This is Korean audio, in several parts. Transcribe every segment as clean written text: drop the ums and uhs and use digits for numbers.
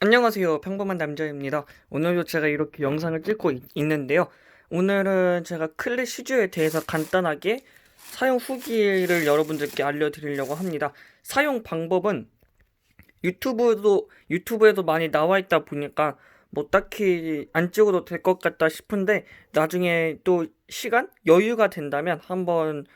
안녕하세요. 평범한 남자입니다. 오늘도 제가 이렇게 영상을 찍고 있는데요. 오늘은 제가 클래 슈즈에 대해서 간단하게 사용 후기를 여러분들께 알려드리려고 합니다. 사용 방법은 유튜브에도 많이 나와 있다 보니까 뭐 딱히 안 찍어도 될 것 같다 싶은데, 나중에 또 시간 여유가 된다면 한번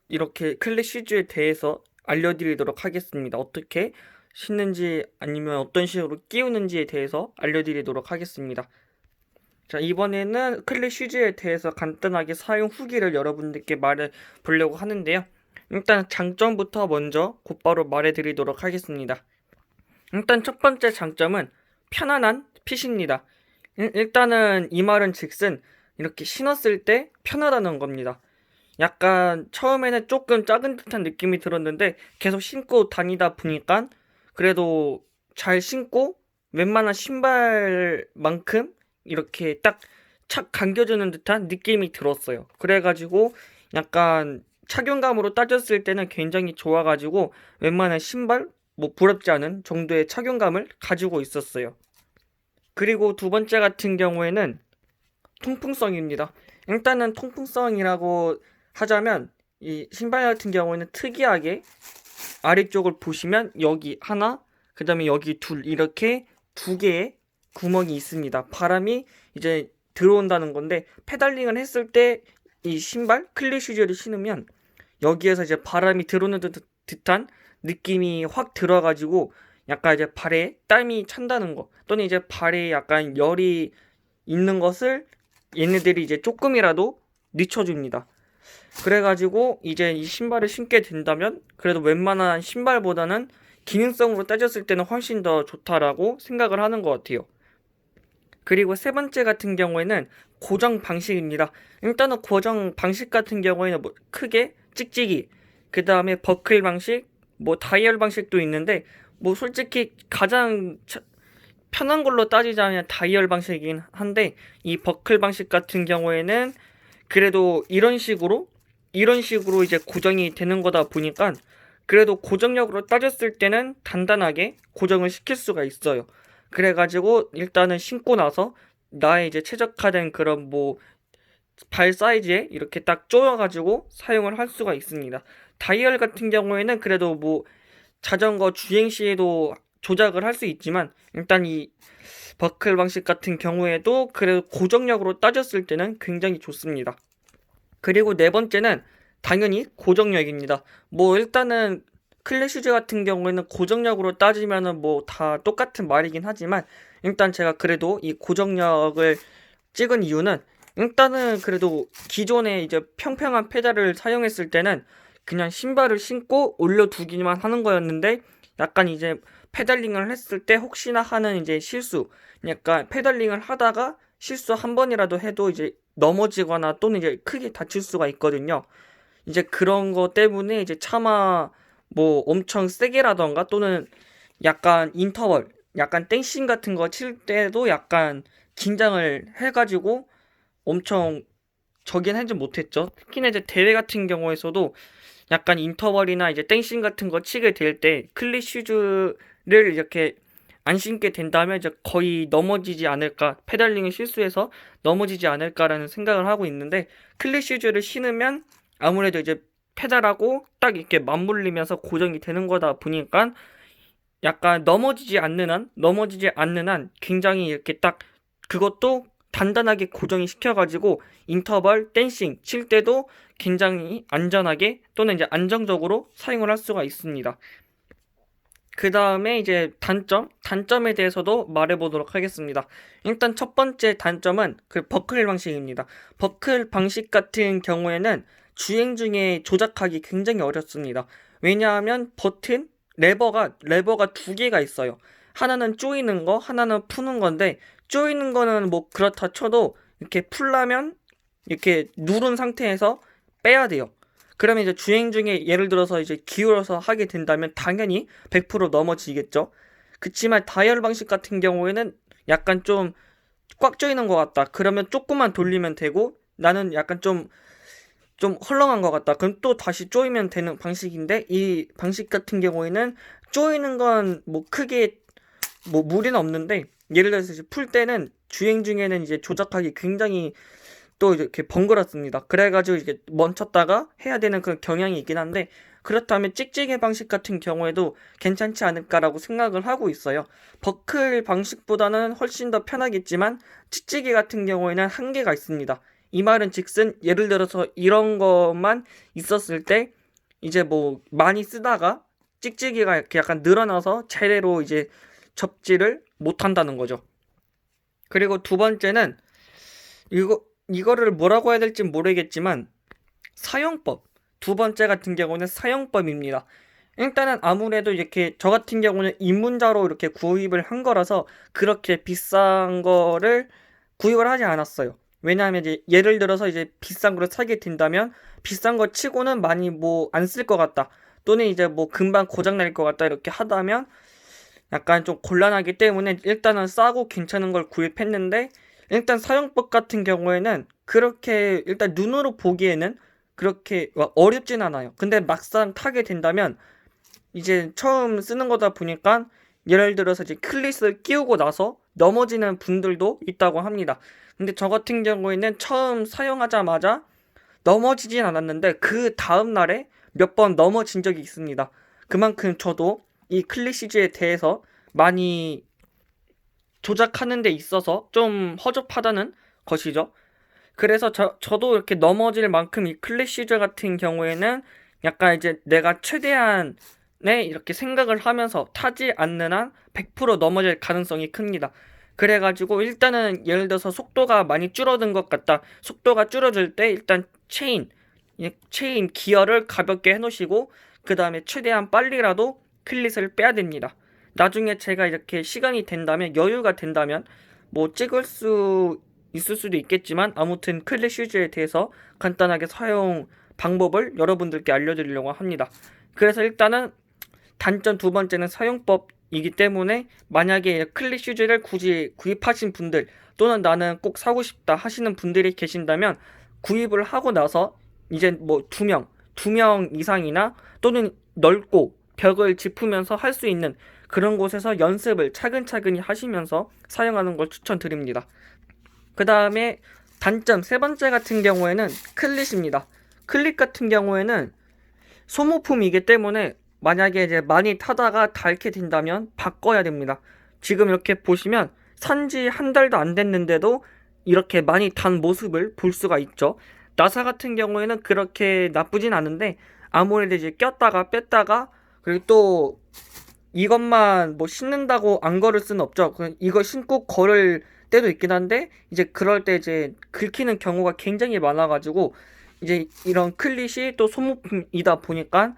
이렇게 클래 슈즈에 대해서 알려드리도록 하겠습니다. 어떻게 신는지 아니면 어떤 식으로 끼우는지에 대해서 알려드리도록 하겠습니다. 자, 이번에는 클래 슈즈에 대해서 간단하게 사용 후기를 여러분들께 말해 보려고 하는데요. 일단 장점부터 먼저 곧바로 말해 드리도록 하겠습니다. 일단 첫 번째 장점은 편안한 핏입니다. 일단은 이 말은 즉슨 이렇게 신었을 때 편하다는 겁니다. 약간 처음에는 조금 작은 듯한 느낌이 들었는데 계속 신고 다니다 보니까 그래도 잘 신고 웬만한 신발만큼 이렇게 딱 착 감겨주는 듯한 느낌이 들었어요. 그래가지고 약간 착용감으로 따졌을 때는 굉장히 좋아가지고 웬만한 신발 뭐 부럽지 않은 정도의 착용감을 가지고 있었어요. 그리고 두 번째 같은 경우에는 통풍성입니다. 일단은 통풍성이라고 하자면 이 신발 같은 경우에는 특이하게 아래쪽을 보시면 여기 하나, 그 다음에 여기 둘, 이렇게 두 개의 구멍이 있습니다. 바람이 이제 들어온다는 건데, 페달링을 했을 때 이 신발 클리 슈즈를 신으면 여기에서 이제 바람이 들어오는 듯한 느낌이 확 들어가지고 약간 이제 발에 땀이 찬다는 거, 또는 이제 발에 약간 열이 있는 것을 얘네들이 이제 조금이라도 늦춰줍니다. 그래가지고 이제 이 신발을 신게 된다면 그래도 웬만한 신발보다는 기능성으로 따졌을 때는 훨씬 더 좋다라고 생각을 하는 것 같아요. 그리고 세 번째 같은 경우에는 고정 방식입니다. 일단은 고정 방식 같은 경우에는 뭐 크게 찍찍이, 그 다음에 버클 방식, 뭐 다이얼 방식도 있는데, 뭐 솔직히 가장 편한 걸로 따지자면 다이얼 방식이긴 한데, 이 버클 방식 같은 경우에는 그래도 이런 식으로 이제 고정이 되는 거다 보니까 그래도 고정력으로 따졌을 때는 단단하게 고정을 시킬 수가 있어요. 그래가지고 일단은 신고 나서 나의 이제 최적화된 그런 뭐 발 사이즈에 이렇게 딱 조여가지고 사용을 할 수가 있습니다. 다이얼 같은 경우에는 그래도 뭐 자전거 주행 시에도 조작을 할 수 있지만, 일단 이 버클 방식 같은 경우에도 그래도 고정력으로 따졌을 때는 굉장히 좋습니다. 그리고 네 번째는 당연히 고정력입니다. 뭐 일단은 클래 슈즈 같은 경우에는 고정력으로 따지면은 뭐 다 똑같은 말이긴 하지만, 일단 제가 그래도 이 고정력을 찍은 이유는, 일단은 그래도 기존에 이제 평평한 페달을 사용했을 때는 그냥 신발을 신고 올려두기만 하는 거였는데, 약간 이제 페달링을 했을 때 혹시나 하는 이제 실수, 약간 페달링을 하다가 실수 한 번이라도 해도 이제 넘어지거나 또는 이제 크게 다칠 수가 있거든요. 이제 그런 거 때문에 이제 차마 뭐 엄청 세게라던가 또는 약간 인터벌, 약간 땡싱 같은 거 칠 때도 약간 긴장을 해가지고 엄청 저긴 하지 못했죠. 특히나 이제 대회 같은 경우에서도 약간 인터벌이나 이제 땡싱 같은 거 치게 될 때 클리 슈즈를 이렇게 안 신게 된다면 이제 거의 넘어지지 않을까, 페달링을 실수해서 넘어지지 않을까라는 생각을 하고 있는데, 클리 슈즈를 신으면 아무래도 이제 페달하고 딱 이렇게 맞물리면서 고정이 되는 거다 보니까 약간 넘어지지 않는 한 굉장히 이렇게 딱 그것도 단단하게 고정이 시켜가지고 인터벌 댄싱 칠 때도 굉장히 안전하게 또는 이제 안정적으로 사용을 할 수가 있습니다. 그 다음에 이제 단점에 대해서도 말해보도록 하겠습니다. 일단 첫 번째 단점은 그 버클 방식입니다. 버클 방식 같은 경우에는 주행 중에 조작하기 굉장히 어렵습니다. 왜냐하면 레버가 두 개가 있어요. 하나는 조이는 거, 하나는 푸는 건데, 조이는 거는 뭐 그렇다 쳐도 이렇게 풀려면 이렇게 누른 상태에서 빼야 돼요. 그러면 이제 주행 중에 예를 들어서 이제 기울여서 하게 된다면 당연히 100% 넘어지겠죠. 그치만 다이얼 방식 같은 경우에는 약간 좀 꽉 조이는 것 같다. 그러면 조금만 돌리면 되고, 나는 약간 좀 헐렁한 것 같다. 그럼 또 다시 조이면 되는 방식인데, 이 방식 같은 경우에는 조이는 건 뭐 크게 뭐 무리는 없는데 예를 들어서 이제 풀 때는 주행 중에는 이제 조작하기 굉장히 또 이렇게 번거롭습니다. 그래가지고 이게 멈췄다가 해야 되는 그런 경향이 있긴 한데 그렇다면 찍찍이 방식 같은 경우에도 괜찮지 않을까라고 생각을 하고 있어요. 버클 방식보다는 훨씬 더 편하겠지만 찍찍이 같은 경우에는 한계가 있습니다. 이 말은 즉슨 예를 들어서 이런 것만 있었을 때 이제 뭐 많이 쓰다가 찍찍이가 이렇게 약간 늘어나서 제대로 이제 접지를 못한다는 거죠. 그리고 두 번째는 이거를 뭐라고 해야 될지 모르겠지만 사용법. 두 번째 같은 경우는 사용법입니다. 일단은 아무래도 이렇게 저 같은 경우는 입문자로 이렇게 구입을 한 거라서 그렇게 비싼 거를 구입을 하지 않았어요. 왜냐하면 이제 예를 들어서 이제 비싼 거를 사게 된다면 비싼 거 치고는 많이 뭐 안 쓸 것 같다. 또는 이제 뭐 금방 고장 날 것 같다 이렇게 하다면 약간 좀 곤란하기 때문에 일단은 싸고 괜찮은 걸 구입했는데 일단 사용법 같은 경우에는 그렇게 일단 눈으로 보기에는 그렇게 어렵진 않아요. 근데 막상 타게 된다면 이제 처음 쓰는 거다 보니까 예를 들어서 이제 클릿을 끼우고 나서 넘어지는 분들도 있다고 합니다. 근데 저 같은 경우에는 처음 사용하자마자 넘어지진 않았는데 그 다음 날에 몇 번 넘어진 적이 있습니다. 그만큼 저도 이 클릿 시즈에 대해서 많이 조작하는 데 있어서 좀 허접하다는 것이죠. 그래서 저도 이렇게 넘어질 만큼 이 클릿 시즈 같은 경우에는 약간 이제 내가 최대한의 이렇게 생각을 하면서 타지 않는 한 100% 넘어질 가능성이 큽니다. 그래가지고 일단은 예를 들어서 속도가 많이 줄어든 것 같다. 속도가 줄어들 때 일단 체인 기어를 가볍게 해놓으시고 그 다음에 최대한 빨리라도 클릿을 빼야 됩니다. 나중에 제가 이렇게 시간이 된다면 여유가 된다면 뭐 찍을 수 있을 수도 있겠지만 아무튼 클릿 슈즈에 대해서 간단하게 사용 방법을 여러분들께 알려드리려고 합니다. 그래서 일단은 단점 두 번째는 사용법이기 때문에 만약에 클릿 슈즈를 굳이 구입하신 분들 또는 나는 꼭 사고 싶다 하시는 분들이 계신다면 구입을 하고 나서 이제 뭐 두 명 이상이나 또는 넓고 벽을 짚으면서 할 수 있는 그런 곳에서 연습을 차근차근히 하시면서 사용하는 걸 추천드립니다. 그 다음에 단점 세 번째 같은 경우에는 클릿입니다. 클릿 같은 경우에는 소모품이기 때문에 만약에 이제 많이 타다가 닳게 된다면 바꿔야 됩니다. 지금 이렇게 보시면 산지 한 달도 안 됐는데도 이렇게 많이 단 모습을 볼 수가 있죠. 나사 같은 경우에는 그렇게 나쁘진 않은데 아무래도 이제 꼈다가 뺐다가 그리고 또 이것만 뭐 신는다고 안 걸을 수는 없죠. 이거 신고 걸을 때도 있긴 한데 이제 그럴 때 이제 긁히는 경우가 굉장히 많아가지고 이제 이런 클릿이 또 소모품이다 보니까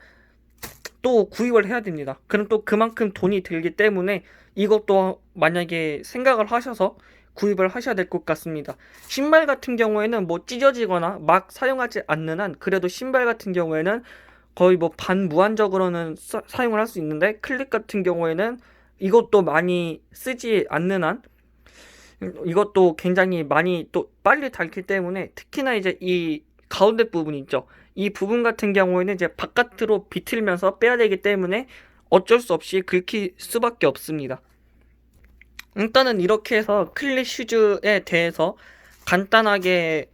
또 구입을 해야 됩니다. 그럼 또 그만큼 돈이 들기 때문에 이것도 만약에 생각을 하셔서 구입을 하셔야 될 것 같습니다. 신발 같은 경우에는 뭐 찢어지거나 막 사용하지 않는 한 그래도 신발 같은 경우에는 거의 뭐 반무한적으로는 사용을 할 수 있는데 클릿 같은 경우에는 이것도 많이 쓰지 않는 한 이것도 굉장히 많이 또 빨리 닳기 때문에 특히나 이제 이 가운데 부분 있죠. 이 부분 같은 경우에는 이제 바깥으로 비틀면서 빼야 되기 때문에 어쩔 수 없이 긁힐 수밖에 없습니다. 일단은 이렇게 해서 클릿 슈즈에 대해서 간단하게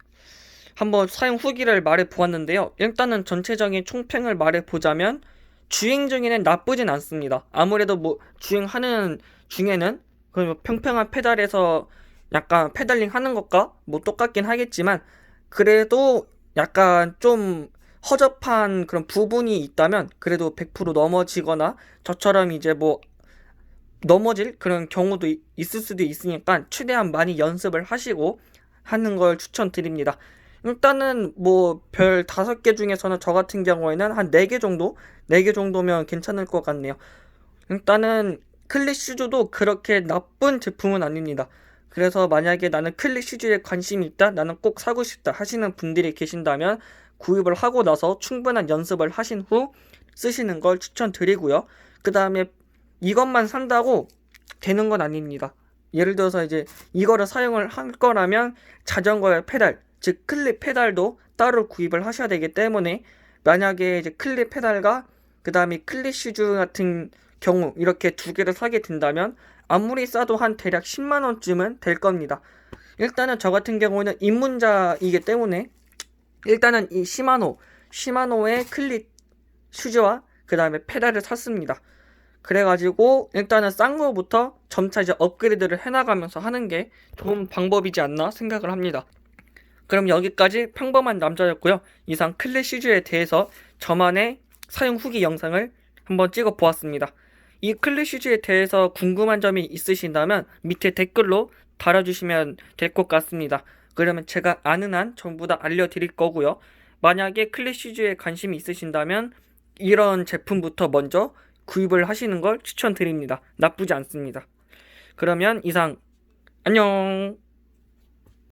한번 사용 후기를 말해 보았는데요. 일단은 전체적인 총평을 말해 보자면 주행 중에는 나쁘진 않습니다. 아무래도 뭐 주행하는 중에는 그 평평한 페달에서 약간 페달링 하는 것과 뭐 똑같긴 하겠지만 그래도 약간 좀 허접한 그런 부분이 있다면 그래도 100% 넘어지거나 저처럼 이제 뭐 넘어질 그런 경우도 있을 수도 있으니까 최대한 많이 연습을 하시고 하는 걸 추천드립니다. 일단은 뭐 별 5개 중에서는 저 같은 경우에는 한 4개 정도? 4개 정도면 괜찮을 것 같네요. 일단은 클릿 슈즈도 그렇게 나쁜 제품은 아닙니다. 그래서 만약에 나는 클릿 슈즈에 관심이 있다, 나는 꼭 사고 싶다 하시는 분들이 계신다면 구입을 하고 나서 충분한 연습을 하신 후 쓰시는 걸 추천드리고요. 그 다음에 이것만 산다고 되는 건 아닙니다. 예를 들어서 이제 이거를 사용을 할 거라면 자전거의 페달, 즉 클립 페달도 따로 구입을 하셔야 되기 때문에 만약에 이제 클립 페달과 그 다음에 클릿 슈즈 같은 경우 이렇게 두 개를 사게 된다면 아무리 싸도 한 대략 10만 원쯤은 될 겁니다. 일단은 저 같은 경우는 입문자이기 때문에 일단은 이 시마노의 클릿 슈즈와 그 다음에 페달을 샀습니다. 그래가지고 일단은 싼 거부터 점차 이제 업그레이드를 해나가면서 하는 게 좋은 방법이지 않나 생각을 합니다. 그럼 여기까지 평범한 남자였고요. 이상 클릿 슈즈에 대해서 저만의 사용 후기 영상을 한번 찍어 보았습니다. 이 클릿 슈즈에 대해서 궁금한 점이 있으신다면 밑에 댓글로 달아주시면 될 것 같습니다. 그러면 제가 아는 한 전부 다 알려드릴 거고요. 만약에 클릿 슈즈에 관심이 있으신다면 이런 제품부터 먼저 구입을 하시는 걸 추천드립니다. 나쁘지 않습니다. 그러면 이상 안녕.